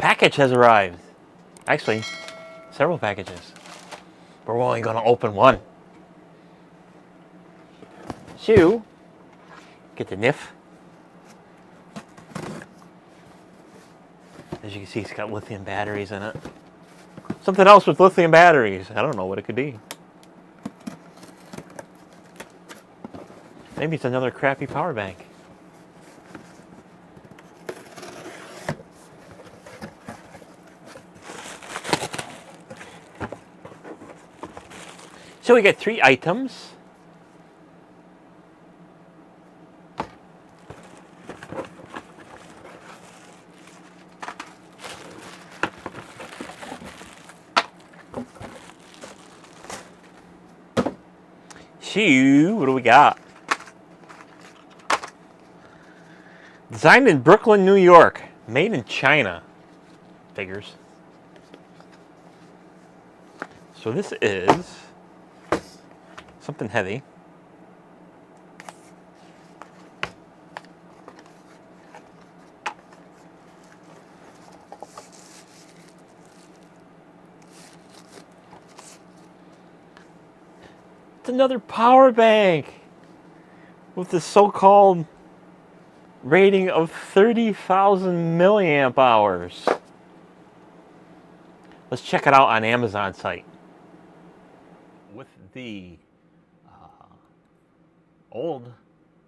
package has arrived. Actually, several packages. But we're only going to open one. So, get the NIF. As you can see, it's got lithium batteries in it. Something else with lithium batteries. I don't know what it could be. Maybe it's another crappy power bank. So we get 3 items. So, what do we got? Designed in Brooklyn, New York. Made in China. Figures. So this is something heavy. It's another power bank with the so-called rating of 30,000 milliamp hours. Let's check it out on Amazon site. With the old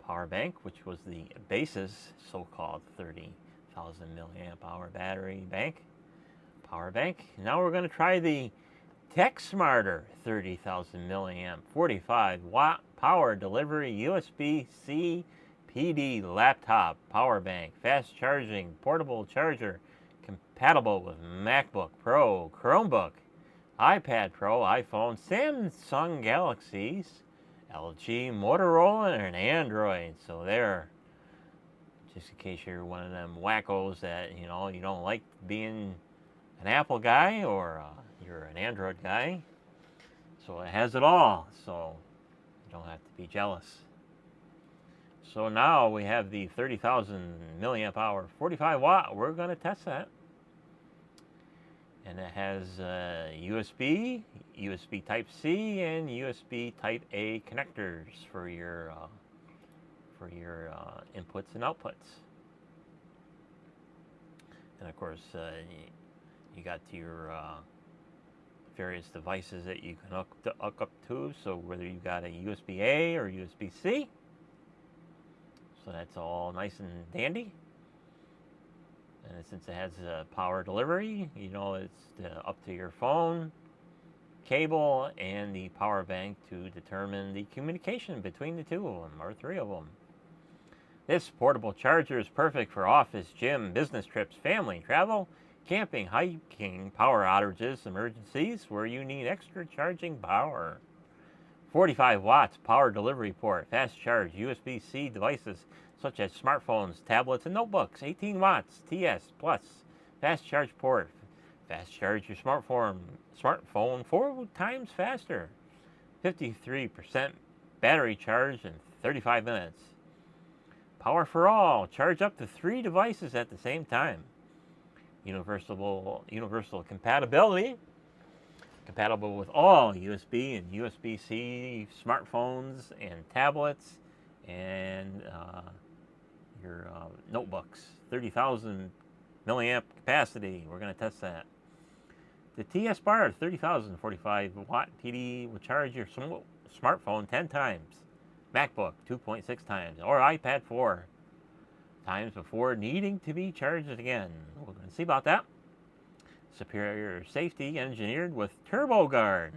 power bank, which was the basis, so-called 30,000 milliamp hour battery bank, power bank. Now we're going to try the Techsmarter 30,000 milliamp 45 watt power delivery USB-C PD laptop power bank, fast charging portable charger, compatible with MacBook Pro, Chromebook, iPad Pro, iPhone, Samsung Galaxies, LG, Motorola, and Android. So there, just in case you're one of them wackos that, you know, you don't like being an Apple guy or you're an Android guy. So it has it all. So you don't have to be jealous. So now we have the 30,000 milliamp hour 45 watt. We're going to test that. And it has USB, USB Type-C, and USB Type-A connectors for your inputs and outputs. And of course, you got your various devices that you can hook up to. So whether you got a USB-A or USB-C, so that's all nice and dandy. And since it has power delivery, you know, it's up to your phone, cable, and the power bank to determine the communication between the 2 of them, or 3 of them. This portable charger is perfect for office, gym, business trips, family, travel, camping, hiking, power outages, emergencies, where you need extra charging power. 45 watts power delivery port, fast charge, USB-C devices such as smartphones, tablets, and notebooks. 18 watts, TS plus, fast charge port. Fast charge your smartphone 4 times faster. 53% battery charge in 35 minutes. Power for all, charge up to 3 devices at the same time. Universal compatibility. Compatible with all USB and USB-C smartphones and tablets and your notebooks. 30,000 milliamp capacity. We're going to test that. The TS bar 30,000 45 watt PD will charge your smartphone 10 times. MacBook 2.6 times, or iPad 4 times before needing to be charged again. We're going to see about that. Superior safety engineered with TurboGuard.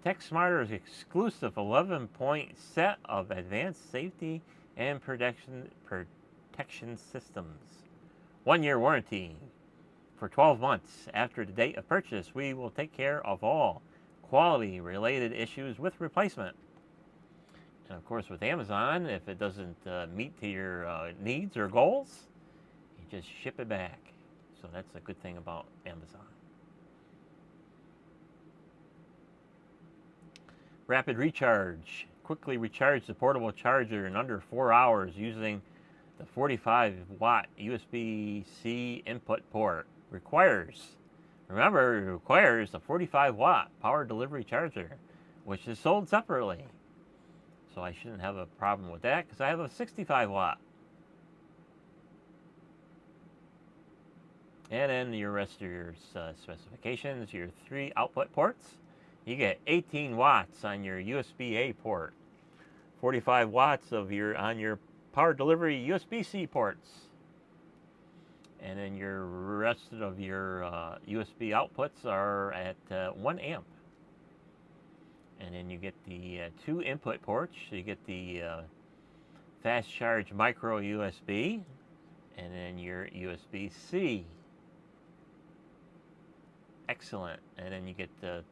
Techsmarter's exclusive 11-point set of advanced safety and protection systems. 1-year warranty. For 12 months after the date of purchase, we will take care of all quality-related issues with replacement. And of course, with Amazon, if it doesn't meet to your needs or goals, you just ship it back. So that's a good thing about Amazon. Rapid recharge. Quickly recharge the portable charger in under 4 hours using the 45 watt USB-C input port. requires, remember, it requires a 45-watt power delivery charger, which is sold separately. So I shouldn't have a problem with that because I have a 65-watt. And then the rest of your specifications, your 3 output ports. You get 18 watts on your USB-A port, 45 watts on your power delivery USB-C ports. And then your rest of your USB outputs are at 1 amp. And then you get the 2 input ports. You get the fast charge micro USB, and then your USB-C. Excellent. And then you get a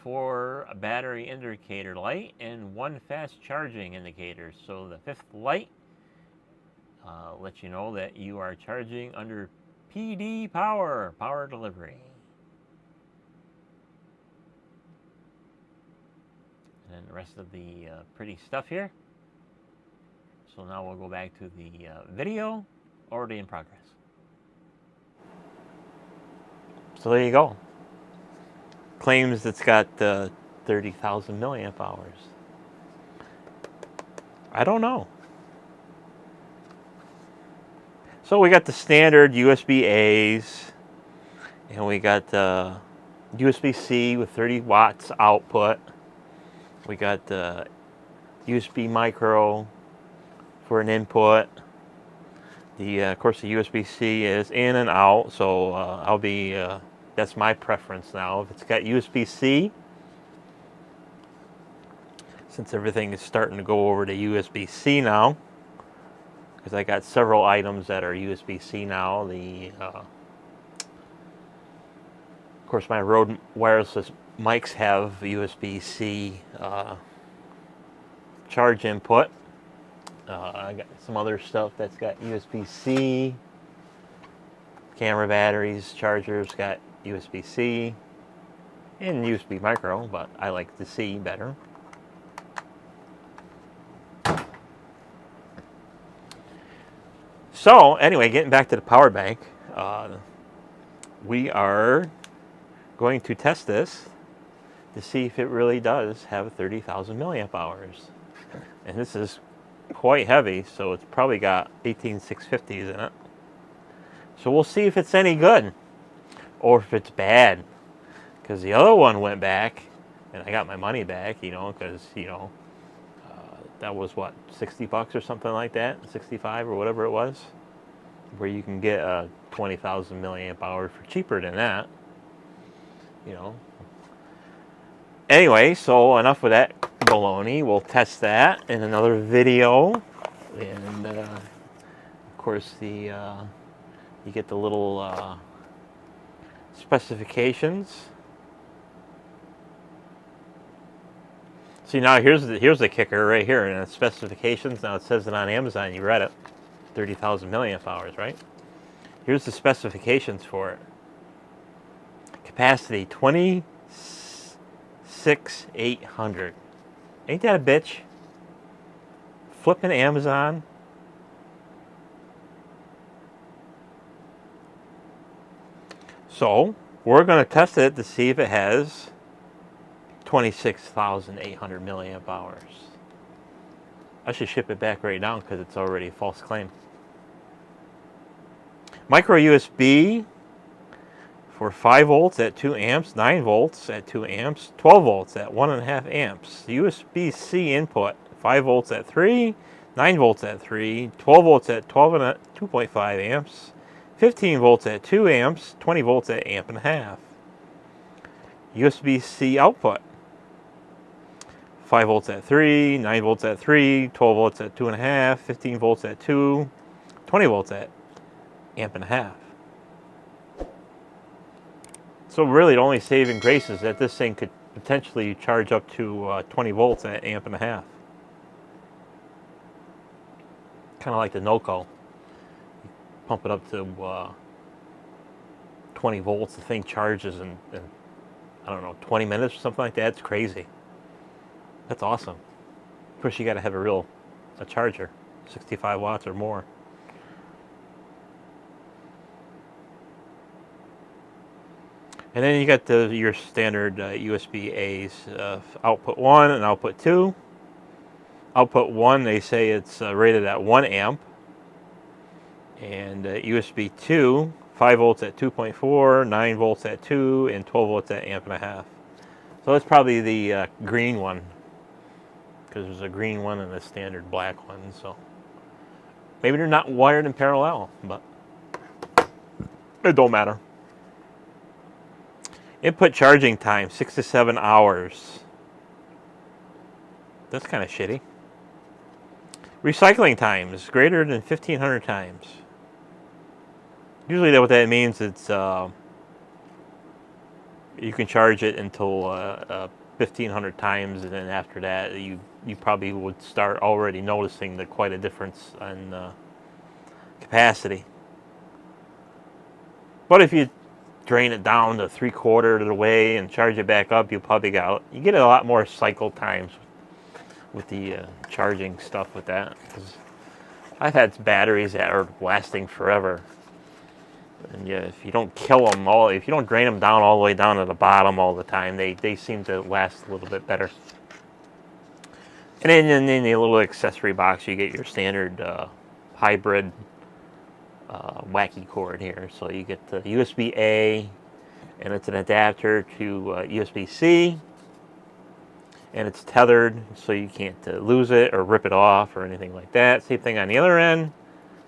4 battery indicator light and 1 fast charging indicator. So the 5th light lets you know that you are charging under PD power delivery. And then the rest of the pretty stuff here. So now we'll go back to the video already in progress. So there you go. Claims it's got 30,000 milliamp hours. I don't know. So we got the standard USB-A's, and we got USB-C with 30 watts output. We got the USB micro for an input. Of course, the USB-C is in and out, so that's my preference now. If it's got USB-C, since everything is starting to go over to USB-C now, because I got several items that are USB-C now. Of course, my Rode wireless mics have USB-C charge input. I got some other stuff that's got USB-C. Camera batteries, chargers got USB-C and USB micro, but I like the C better. So anyway, getting back to the power bank, we are going to test this to see if it really does have 30,000 milliamp hours. And this is quite heavy, so it's probably got 18650s in it. So we'll see if it's any good or if it's bad, because the other one went back and I got my money back, because that was what, $60 or something like that, 65 or whatever it was, where you can get a 20,000 milliamp hour for cheaper than that. Anyway, so enough with that baloney. We'll test that in another video, and of course you get the little specifications. See, now here's the kicker right here in the specifications. Now it says it on Amazon. You read it, 30,000 milliamp hours, right? Here's the specifications for it. Capacity 26,800. Ain't that a bitch? Flipping Amazon. So we're going to test it to see if it has 26,800 milliamp hours. I should ship it back right now because it's already a false claim. Micro USB for 5 volts at 2 amps, 9 volts at 2 amps, 12 volts at 1.5 amps. USB-C input, 5 volts at 3, 9 volts at 3, 12 volts at 2.5 amps, 15 volts at 2 amps, 20 volts at 1.5 amps. USB-C output, 5 volts at 3, 9 volts at 3, 12 volts at 2.5, 15 volts at 2, 20 volts at 1.5 amps. So really the only saving grace is that this thing could potentially charge up to 20 volts at 1.5 amps. Kind of like the NOCO. You pump it up to 20 volts, the thing charges in I don't know, 20 minutes or something like that. It's crazy. That's awesome. Of course, you got to have a charger, 65 watts or more. And then you got your standard USB-A's, output 1 and output 2. Output 1, they say it's rated at 1 amp. And USB 2, 5 volts at 2.4, 9 volts at 2, and 12 volts at amp and a half. So that's probably the green one, because there's a green one and a standard black one. So maybe they're not wired in parallel, but it don't matter. Input charging time, 6 to 7 hours. That's kind of shitty. Recycling time is greater than 1,500 times. Usually what that means it's you can charge it until 1,500 times, and then after that you probably would start already noticing quite a difference in capacity. But if you drain it down to 3/4 of the way and charge it back up, you get a lot more cycle times with the charging stuff with that. 'Cause I've had batteries that are lasting forever. And yeah, if you don't kill them all, if you don't drain them down all the way down to the bottom all the time, they seem to last a little bit better. And then in the little accessory box, you get your standard hybrid wacky cord here. So you get the USB-A, and it's an adapter to USB-C, and it's tethered, so you can't lose it or rip it off or anything like that. Same thing on the other end.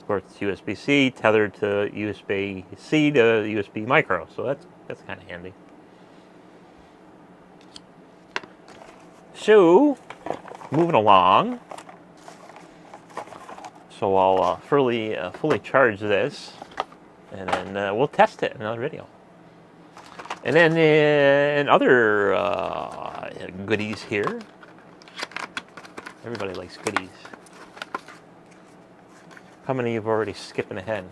Of course, it's USB-C tethered to USB-C to USB micro, so that's kind of handy. So, moving along. So I'll fully charge this, and then we'll test it in another video. And then in other goodies here, everybody likes goodies. How many of you have already skipping ahead?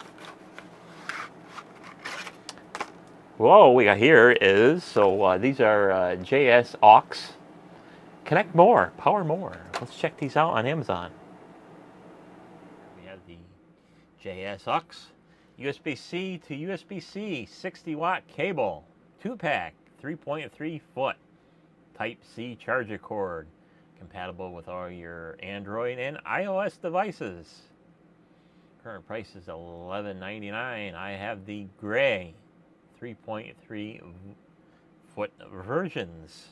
Well, what we got here is, these are JS aux. Connect more, power more. Let's check these out on Amazon. We have the JS aux USB-C to USB-C 60-watt cable, 2-pack, 3.3 foot, Type-C charger cord, compatible with all your Android and iOS devices. Current price is $11.99. I have the gray 3.3 foot versions.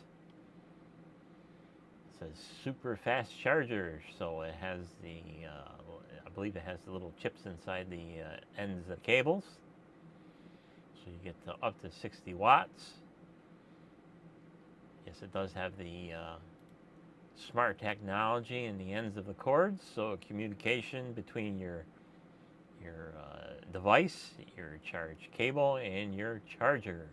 It says super fast charger, so it has I believe it has the little chips inside the ends of the cables. So you get up to 60 watts. Yes, it does have the smart technology in the ends of the cords, so communication between your device, your charge cable, and your charger.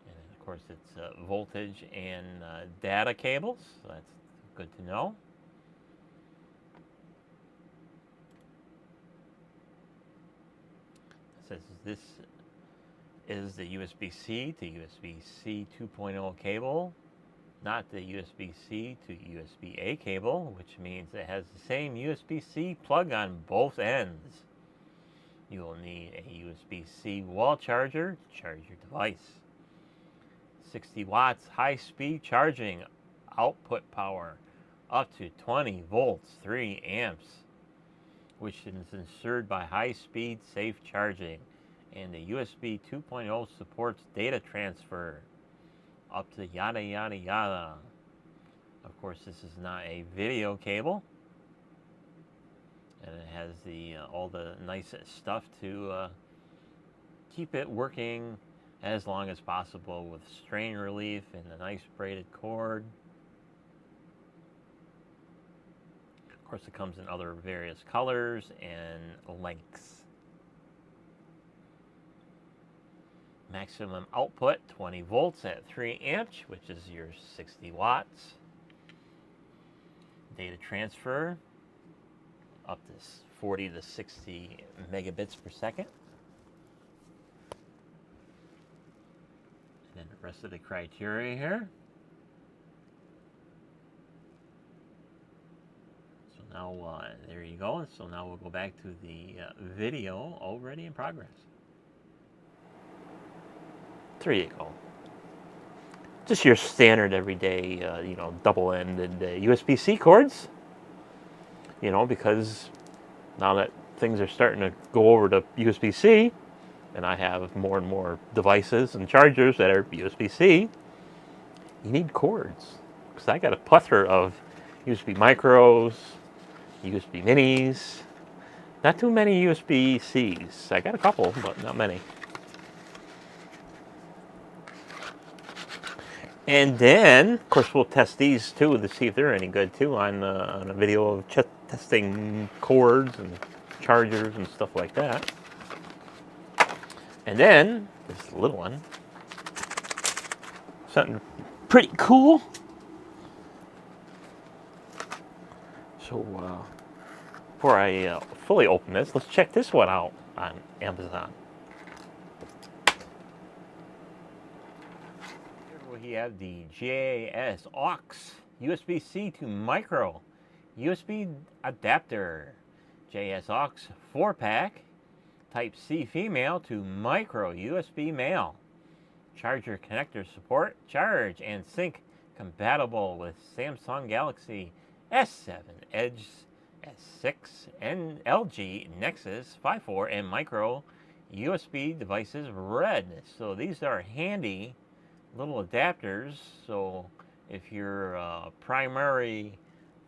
And then of course it's voltage and data cables, so that's good to know. It says this is the USB-C to USB-C 2.0 cable, not the USB-C to USB-A cable, which means it has the same USB-C plug on both ends. You will need a USB-C wall charger to charge your device. 60 watts high-speed charging output power, up to 20 volts, 3 amps, which is ensured by high-speed safe charging. And the USB 2.0 supports data transfer, up to yada yada yada. Of course, this is not a video cable, and it has all the nice stuff to keep it working as long as possible, with strain relief and a nice braided cord. Of course, it comes in other various colors and lengths. Maximum output 20 volts at 3 amps, which is your 60 watts. Data transfer up to 40 to 60 megabits per second. And then the rest of the criteria here. So now there you go. So now we'll go back to the video already in progress. There you go. Just your standard everyday, double-ended USB-C cords. Because now that things are starting to go over to USB-C, and I have more and more devices and chargers that are USB-C, you need cords. Because I got a plethora of USB micros, USB minis, not too many USB-Cs. I got a couple, but not many. And then, of course, we'll test these too to see if they're any good too on a video of testing cords and chargers and stuff like that. And then, this little one, something pretty cool. So, before I fully open this, let's check this one out on Amazon. Here we have the JS aux USB-C to micro USB adapter. JS aux 4-pack, Type-C female to micro USB male. Charger connector support, charge and sync compatible with Samsung Galaxy S7, Edge S6, and LG Nexus 5.4 and micro USB devices red. So these are handy little adapters. So if your primary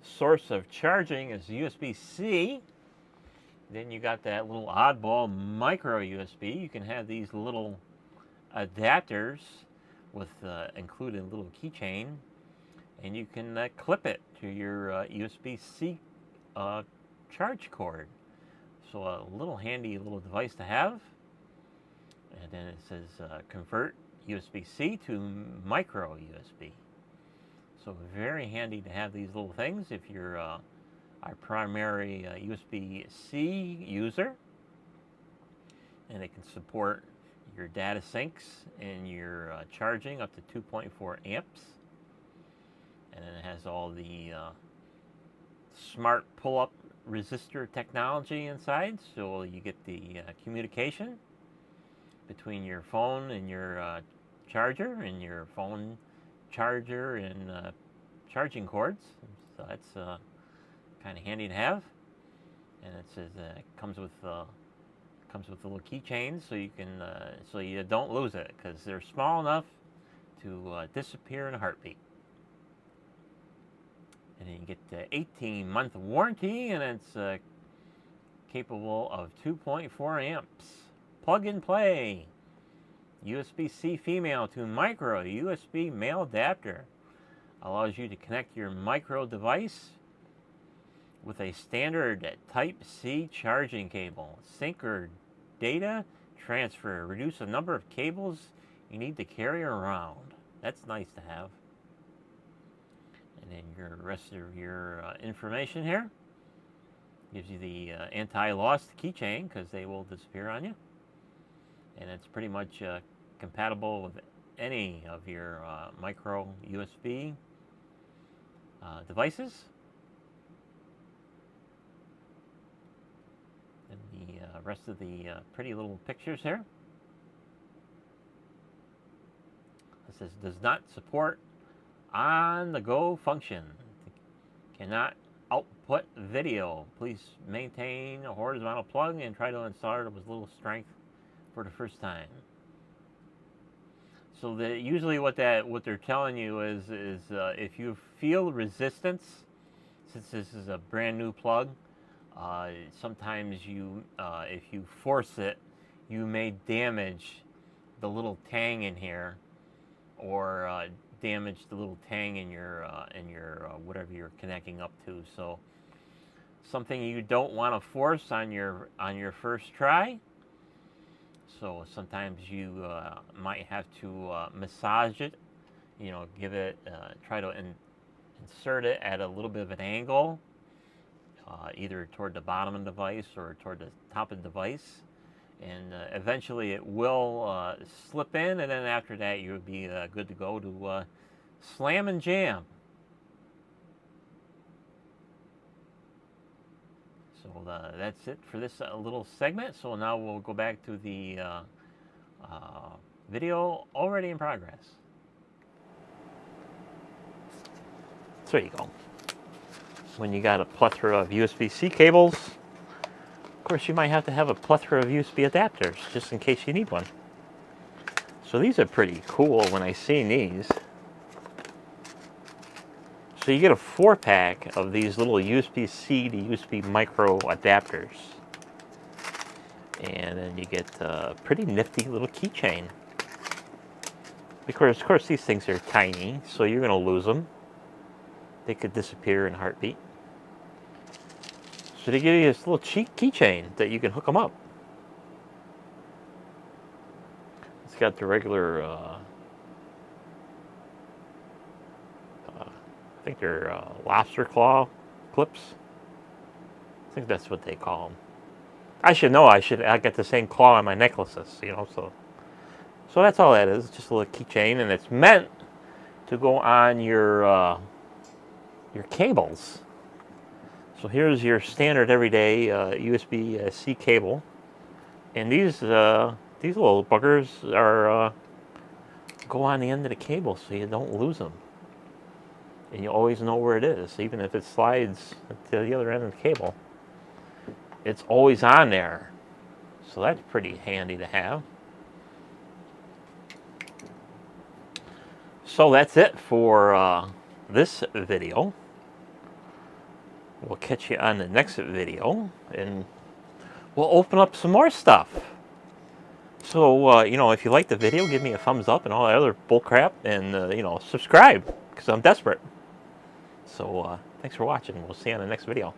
source of charging is USB-C, then you got that little oddball micro USB. You can have these little adapters with included a little keychain, and you can clip it to your USB-C charge cord. So a little handy little device to have. And then it says convert USB-C to micro USB. So very handy to have these little things if you're a primary USB-C user. And it can support your data syncs and your charging up to 2.4 amps. And then it has all the smart pull-up resistor technology inside, so you get the communication between your phone and your charger, and your phone charger and charging cords. So that's kind of handy to have. And it says it comes with little keychains, so you can so you don't lose it, because they're small enough to disappear in a heartbeat. And then you get the 18-month warranty, and it's capable of 2.4 amps. Plug and play. USB-C female to micro USB male adapter. Allows you to connect your micro device with a standard Type-C charging cable. Sync or data transfer. Reduce the number of cables you need to carry around. That's nice to have. And then your rest of your information here. Gives you the anti-loss keychain, because they will disappear on you. And it's pretty much compatible with any of your micro USB devices. And the rest of the pretty little pictures here. It says does not support on-the-go function. Cannot output video. Please maintain a horizontal plug and try to install it with little strength for the first time. So usually what they're telling you is if you feel resistance, since this is a brand new plug, sometimes you if you force it, you may damage the little tang in here, or damage the little tang in your whatever you're connecting up to. So something you don't want to force on your first try. So sometimes you might have to massage it, give it, try to insert it at a little bit of an angle, either toward the bottom of the device or toward the top of the device. And eventually it will slip in, and then after that you would be good to go to slam and jam. So that's it for this little segment. So now we'll go back to the Video already in progress. So there you go. When you got a plethora of USB-C cables, of course you might have to have a plethora of USB adapters just in case you need one. So these are pretty cool when I see these. So you get a 4-pack of these little USB-C to USB micro adapters. And then you get a pretty nifty little keychain. Because of course these things are tiny, so you're going to lose them. They could disappear in a heartbeat. So they give you this little cheap keychain that you can hook them up. It's got the regular, I think they're lobster claw clips. I think that's what they call them. I should know. I get the same claw on my necklaces, you know. So that's all that is. Just a little keychain, and it's meant to go on your cables. So here's your standard everyday USB-C cable, and these little buggers are go on the end of the cable so you don't lose them, and you always know where it is, even if it slides to the other end of the cable. It's always on there, so that's pretty handy to have. So that's it for this video. We'll catch you on the next video, and we'll open up some more stuff. So, you know, if you like the video, give me a thumbs up and all that other bullcrap, and, you know, subscribe, because I'm desperate. So, thanks for watching. We'll see you on the next video.